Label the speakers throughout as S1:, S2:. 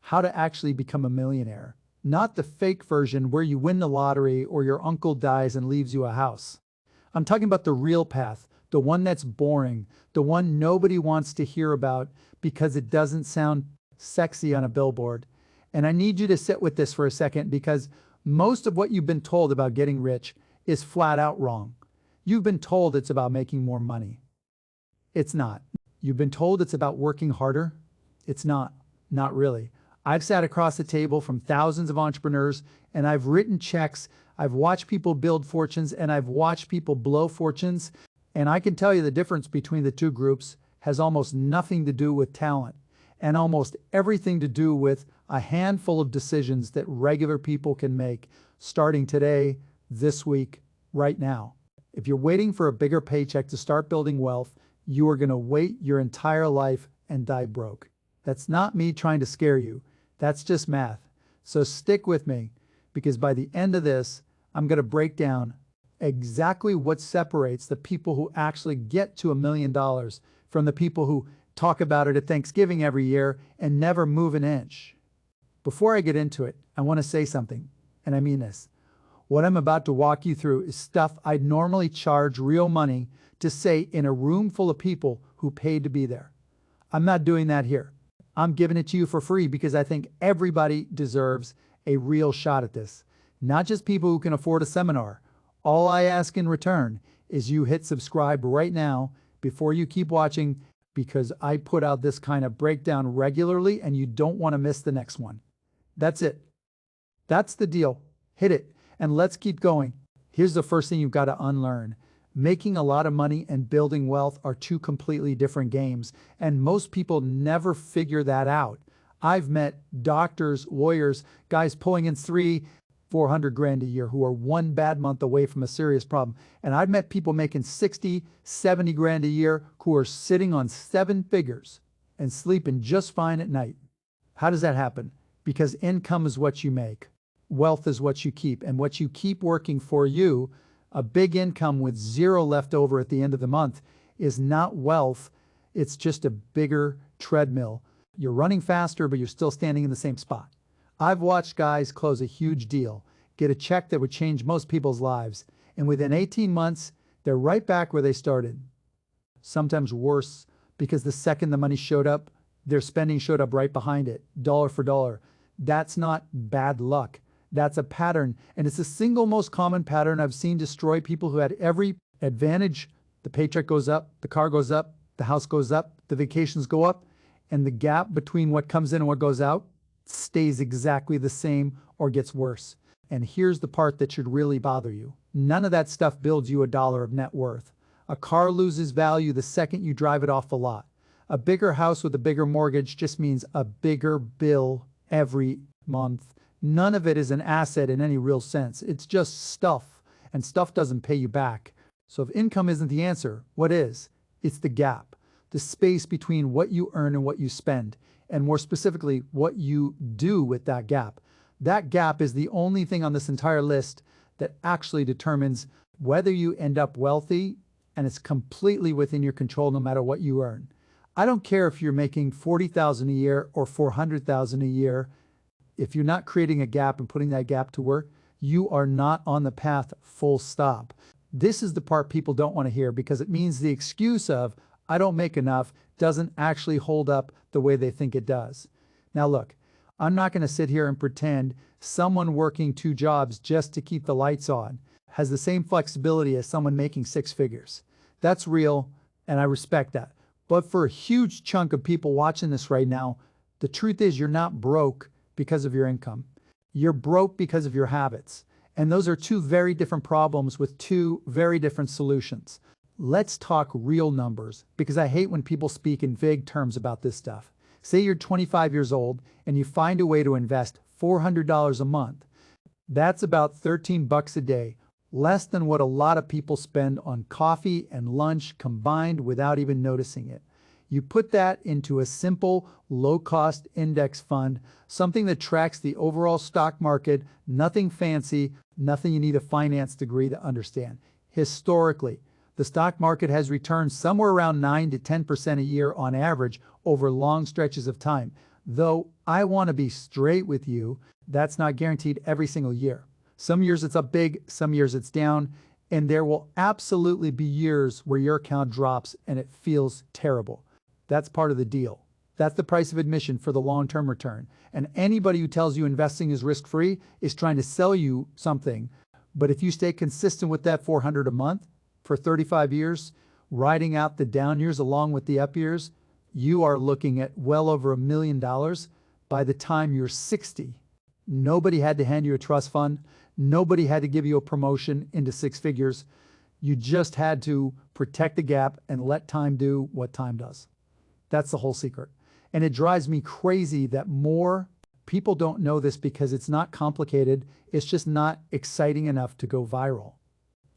S1: how to actually become a millionaire. Not the fake version where you win the lottery or your uncle dies and leaves you a house. I'm talking about the real path, the one that's boring, the one nobody wants to hear about because it doesn't sound sexy on a billboard. And I need you to sit with this for a second because most of what you've been told about getting rich is flat out wrong. You've been told it's about making more money. It's not. You've been told it's about working harder. It's not. Not really. I've sat across the table from thousands of entrepreneurs and I've written checks. I've watched people build fortunes and I've watched people blow fortunes. And I can tell you the difference between the two groups has almost nothing to do with talent and almost everything to do with a handful of decisions that regular people can make starting today, this week, right now. If you're waiting for a bigger paycheck to start building wealth, you are going to wait your entire life and die broke. That's not me trying to scare you. That's just math. So stick with me because by the end of this, I'm going to break down exactly what separates the people who actually get to $1 million from the people who talk about it at Thanksgiving every year and never move an inch. Before I get into it, I want to say something, and I mean this. What I'm about to walk you through is stuff I'd normally charge real money to say in a room full of people who paid to be there. I'm not doing that here. I'm giving it to you for free because I think everybody deserves a real shot at this. Not just people who can afford a seminar. All I ask in return is you hit subscribe right now before you keep watching because I put out this kind of breakdown regularly and you don't want to miss the next one. That's it. That's the deal. Hit it and let's keep going. Here's the first thing you've got to unlearn. Making a lot of money and building wealth are two completely different games, and most people never figure that out. I've met doctors, lawyers, guys pulling in 300-400 grand a year who are one bad month away from a serious problem. And I've met people making 60-70 grand a year who are sitting on 7 figures and sleeping just fine at night. How does that happen? Because income is what you make. Wealth is what you keep, and what you keep working for you. A big income with zero left over at the end of the month is not wealth. It's just a bigger treadmill. You're running faster, but you're still standing in the same spot. I've watched guys close a huge deal, get a check that would change most people's lives, and within 18 months, they're right back where they started. Sometimes worse, because the second the money showed up, their spending showed up right behind it, dollar for dollar. That's not bad luck. That's a pattern, and it's the single most common pattern I've seen destroy people who had every advantage. The paycheck goes up, the car goes up, the house goes up, the vacations go up, and the gap between what comes in and what goes out stays exactly the same or gets worse. And here's the part that should really bother you. None of that stuff builds you $1 of net worth. A car loses value the second you drive it off the lot. A bigger house with a bigger mortgage just means a bigger bill every month. None of it is an asset in any real sense. It's just stuff, and stuff doesn't pay you back. So if income isn't the answer, what is? It's the gap, the space between what you earn and what you spend, and more specifically, what you do with that gap. That gap is the only thing on this entire list that actually determines whether you end up wealthy, and it's completely within your control no matter what you earn. I don't care if you're making $40,000 a year or $400,000 a year. If you're not creating a gap and putting that gap to work, you are not on the path, full stop. This is the part people don't want to hear because it means the excuse of, I don't make enough, doesn't actually hold up the way they think it does. Now look, I'm not going to sit here and pretend someone working 2 jobs just to keep the lights on has the same flexibility as someone making 6 figures. That's real, and I respect that. But for a huge chunk of people watching this right now, the truth is you're not broke because of your income. You're broke because of your habits. And those are 2 very different problems with 2 very different solutions. Let's talk real numbers because I hate when people speak in vague terms about this stuff. Say you're 25 years old and you find a way to invest $400 a month. That's about $13 a day, less than what a lot of people spend on coffee and lunch combined without even noticing it. You put that into a simple, low-cost index fund, something that tracks the overall stock market, nothing fancy, nothing you need a finance degree to understand. Historically, the stock market has returned somewhere around 9 to 10% a year on average over long stretches of time. Though I want to be straight with you, that's not guaranteed every single year. Some years it's up big, some years it's down, and there will absolutely be years where your account drops and it feels terrible. That's part of the deal. That's the price of admission for the long-term return. And anybody who tells you investing is risk-free is trying to sell you something. But if you stay consistent with that 400 a month for 35 years, riding out the down years along with the up years, you are looking at well over $1 million by the time you're 60. Nobody had to hand you a trust fund. Nobody had to give you a promotion into six figures. You just had to protect the gap and let time do what time does. That's the whole secret. And it drives me crazy that more people don't know this because it's not complicated. It's just not exciting enough to go viral.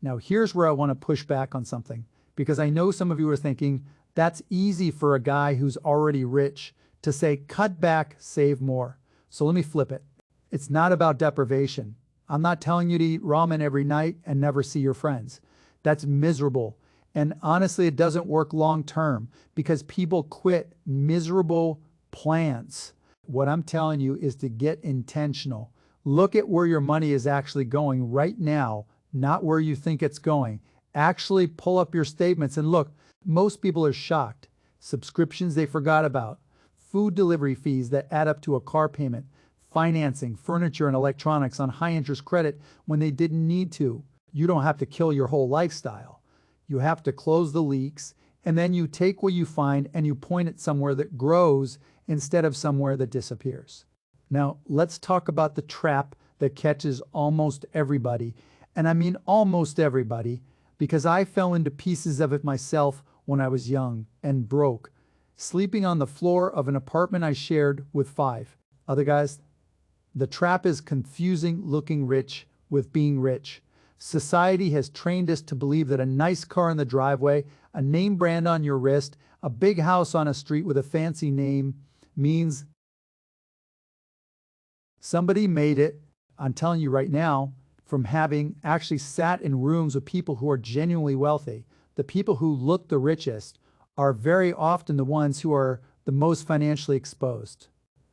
S1: Now, here's where I want to push back on something, because I know some of you are thinking that's easy for a guy who's already rich to say, cut back, save more. So let me flip it. It's not about deprivation. I'm not telling you to eat ramen every night and never see your friends. That's miserable. And honestly, it doesn't work long term because people quit miserable plans. What I'm telling you is to get intentional. Look at where your money is actually going right now, not where you think it's going. Actually pull up your statements and look. Most people are shocked. Subscriptions they forgot about, food delivery fees that add up to a car payment, financing, furniture, and electronics on high-interest credit when they didn't need to. You don't have to kill your whole lifestyle. You have to close the leaks, and then you take what you find and you point it somewhere that grows instead of somewhere that disappears. Now, let's talk about the trap that catches almost everybody, and I mean almost everybody, because I fell into pieces of it myself when I was young and broke, sleeping on the floor of an apartment I shared with 5 other guys. The trap is confusing looking rich with being rich. Society has trained us to believe that a nice car in the driveway, a name brand on your wrist, a big house on a street with a fancy name means somebody made it. I'm telling you right now, from having actually sat in rooms with people who are genuinely wealthy, the people who look the richest are very often the ones who are the most financially exposed.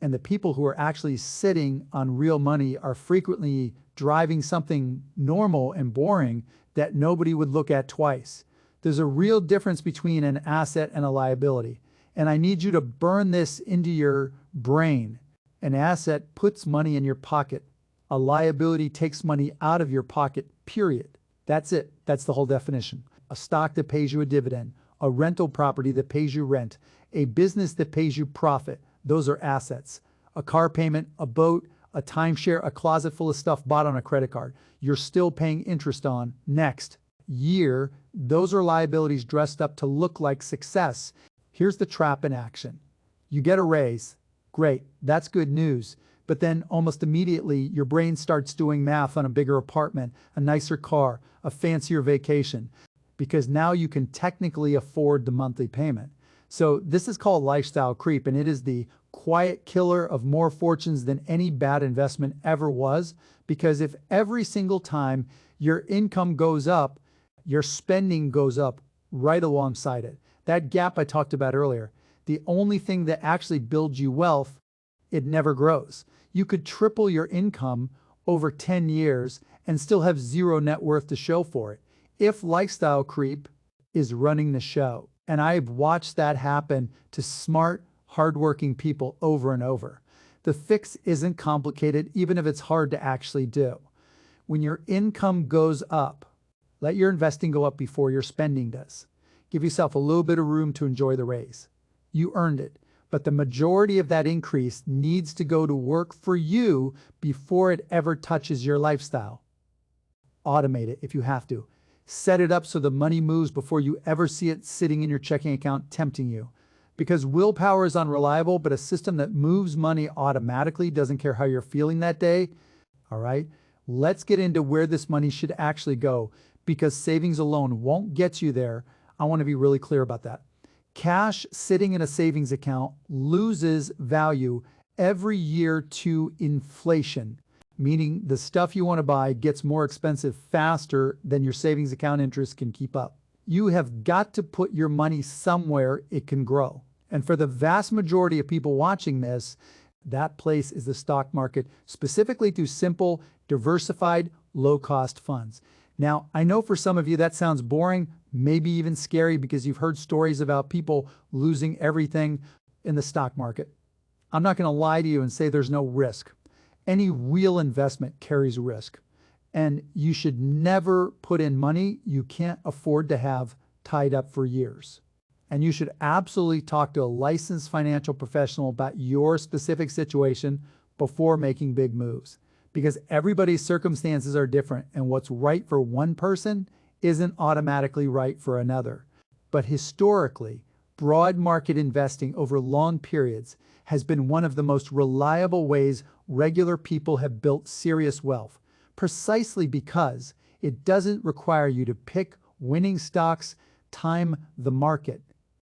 S1: And the people who are actually sitting on real money are frequently driving something normal and boring that nobody would look at twice. There's a real difference between an asset and a liability. And I need you to burn this into your brain. An asset puts money in your pocket. A liability takes money out of your pocket, period. That's it. That's the whole definition. A stock that pays you a dividend, a rental property that pays you rent, a business that pays you profit. Those are assets. A car payment, a boat, a timeshare, a closet full of stuff bought on a credit card. You're still paying interest on next year. Those are liabilities dressed up to look like success. Here's the trap in action. You get a raise. Great. That's good news. But then almost immediately your brain starts doing math on a bigger apartment, a nicer car, a fancier vacation, because now you can technically afford the monthly payment. So this is called lifestyle creep, and it is the quiet killer of more fortunes than any bad investment ever was, because if every single time your income goes up, your spending goes up right alongside it. That gap I talked about earlier, the only thing that actually builds you wealth, it never grows. You could triple your income over 10 years and still have zero net worth to show for it, if lifestyle creep is running the show. And I've watched that happen to smart, hardworking people over and over. The fix isn't complicated, even if it's hard to actually do. When your income goes up, let your investing go up before your spending does. Give yourself a little bit of room to enjoy the raise. You earned it, but the majority of that increase needs to go to work for you before it ever touches your lifestyle. Automate it if you have to. Set it up so the money moves before you ever see it sitting in your checking account tempting you. Because willpower is unreliable, but a system that moves money automatically doesn't care how you're feeling that day. All right, let's get into where this money should actually go, because savings alone won't get you there. I want to be really clear about that. Cash sitting in a savings account loses value every year to inflation, meaning the stuff you want to buy gets more expensive faster than your savings account interest can keep up. You have got to put your money somewhere it can grow. And for the vast majority of people watching this, that place is the stock market, specifically through simple, diversified, low-cost funds. Now, I know for some of you that sounds boring, maybe even scary because you've heard stories about people losing everything in the stock market. I'm not going to lie to you and say there's no risk. Any real investment carries risk. And you should never put in money you can't afford to have tied up for years. And you should absolutely talk to a licensed financial professional about your specific situation before making big moves. Because everybody's circumstances are different, and what's right for one person isn't automatically right for another. But historically, broad market investing over long periods has been one of the most reliable ways regular people have built serious wealth, precisely because it doesn't require you to pick winning stocks, time the market,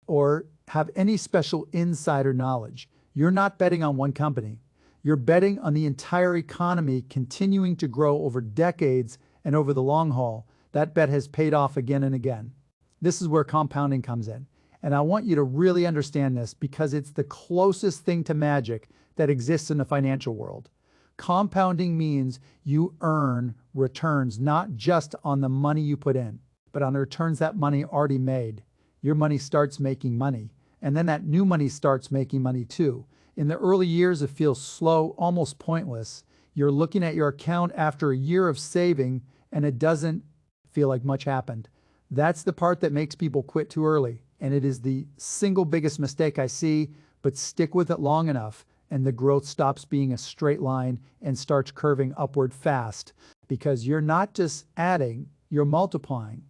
S1: or have any special insider knowledge. You're not betting on one company. You're betting on the entire economy continuing to grow over decades and over the long haul. That bet has paid off again and again. This is where compounding comes in. And I want you to really understand this because it's the closest thing to magic that exists in the financial world. Compounding means you earn returns not just on the money you put in, but on the returns that money already made. Your money starts making money, and then that new money starts making money too. In the early years, it feels slow, almost pointless. You're looking at your account after a year of saving, and it doesn't feel like much happened. That's the part that makes people quit too early, and it is the single biggest mistake I see, but stick with it long enough, and the growth stops being a straight line and starts curving upward fast, because you're not just adding, you're multiplying.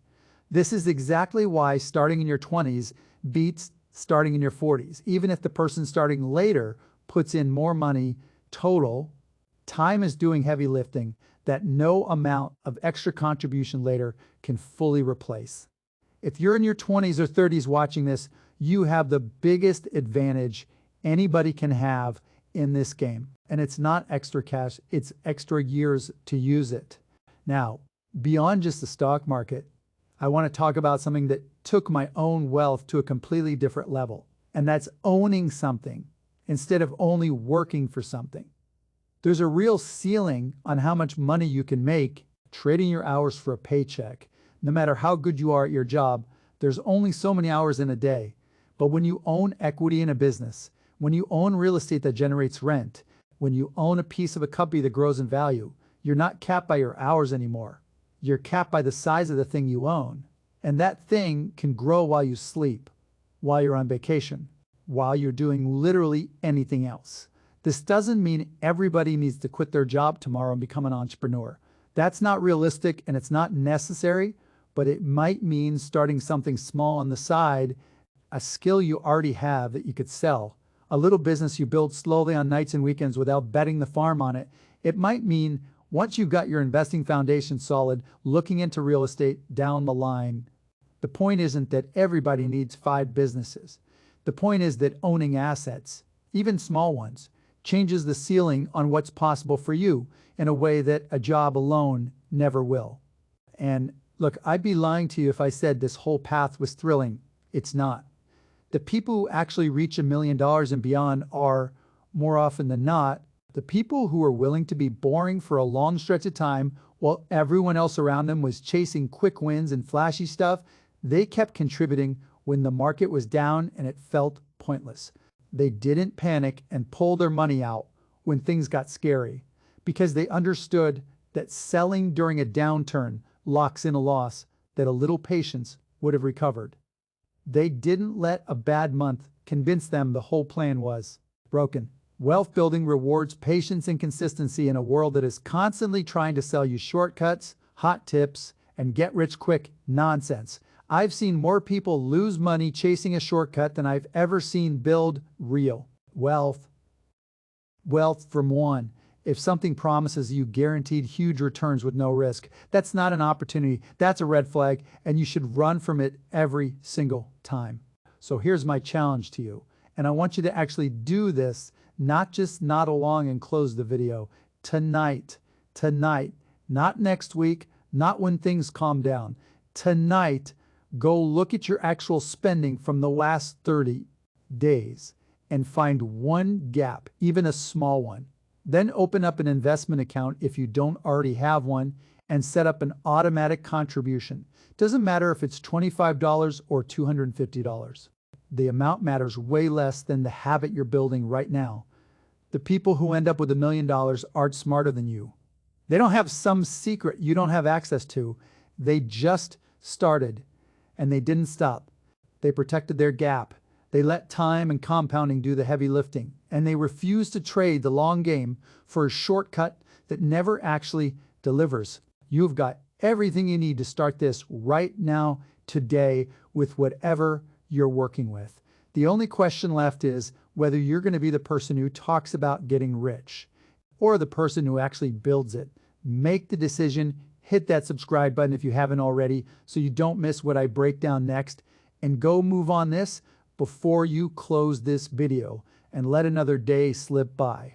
S1: This is exactly why starting in your 20s beats starting in your 40s. Even if the person starting later puts in more money total, time is doing heavy lifting that no amount of extra contribution later can fully replace. If you're in your 20s or 30s watching this, you have the biggest advantage anybody can have in this game. And it's not extra cash, it's extra years to use it. Now, beyond just the stock market, I want to talk about something that took my own wealth to a completely different level, and that's owning something instead of only working for something. There's a real ceiling on how much money you can make trading your hours for a paycheck. No matter how good you are at your job, there's only so many hours in a day. But when you own equity in a business, when you own real estate that generates rent, when you own a piece of a company that grows in value, you're not capped by your hours anymore. You're capped by the size of the thing you own. And that thing can grow while you sleep, while you're on vacation, while you're doing literally anything else. This doesn't mean everybody needs to quit their job tomorrow and become an entrepreneur. That's not realistic and it's not necessary, but it might mean starting something small on the side, a skill you already have that you could sell, a little business you build slowly on nights and weekends without betting the farm on it. It might mean once you've got your investing foundation solid, looking into real estate down the line. The point isn't that everybody needs 5 businesses. The point is that owning assets, even small ones, changes the ceiling on what's possible for you in a way that a job alone never will. And look, I'd be lying to you if I said this whole path was thrilling. It's not. The people who actually reach $1 million and beyond are, more often than not, the people who are willing to be boring for a long stretch of time while everyone else around them was chasing quick wins and flashy stuff. They kept contributing when the market was down and it felt pointless. They didn't panic and pull their money out when things got scary because they understood that selling during a downturn locks in a loss that a little patience would have recovered. They didn't let a bad month convince them the whole plan was broken. Wealth building rewards patience and consistency in a world that is constantly trying to sell you shortcuts, hot tips, and get-rich-quick nonsense. I've seen more people lose money chasing a shortcut than I've ever seen build real wealth. Wealth from one. If something promises you guaranteed huge returns with no risk, that's not an opportunity, that's a red flag, and you should run from it every single time. So here's my challenge to you, and I want you to actually do this, not just nod along and close the video. Tonight, not next week, not when things calm down. Tonight, go look at your actual spending from the last 30 days, and find one gap, even a small one. Then open up an investment account if you don't already have one and set up an automatic contribution. Doesn't matter if it's $25 or $250. The amount matters way less than the habit you're building right now. The people who end up with $1 million aren't smarter than you. They don't have some secret you don't have access to. They just started, and they didn't stop. They protected their gap. They let time and compounding do the heavy lifting, and they refuse to trade the long game for a shortcut that never actually delivers. You've got everything you need to start this right now, today, with whatever you're working with. The only question left is whether you're going to be the person who talks about getting rich or the person who actually builds it. Make the decision, hit that subscribe button if you haven't already so you don't miss what I break down next, and go move on this before you close this video and let another day slip by.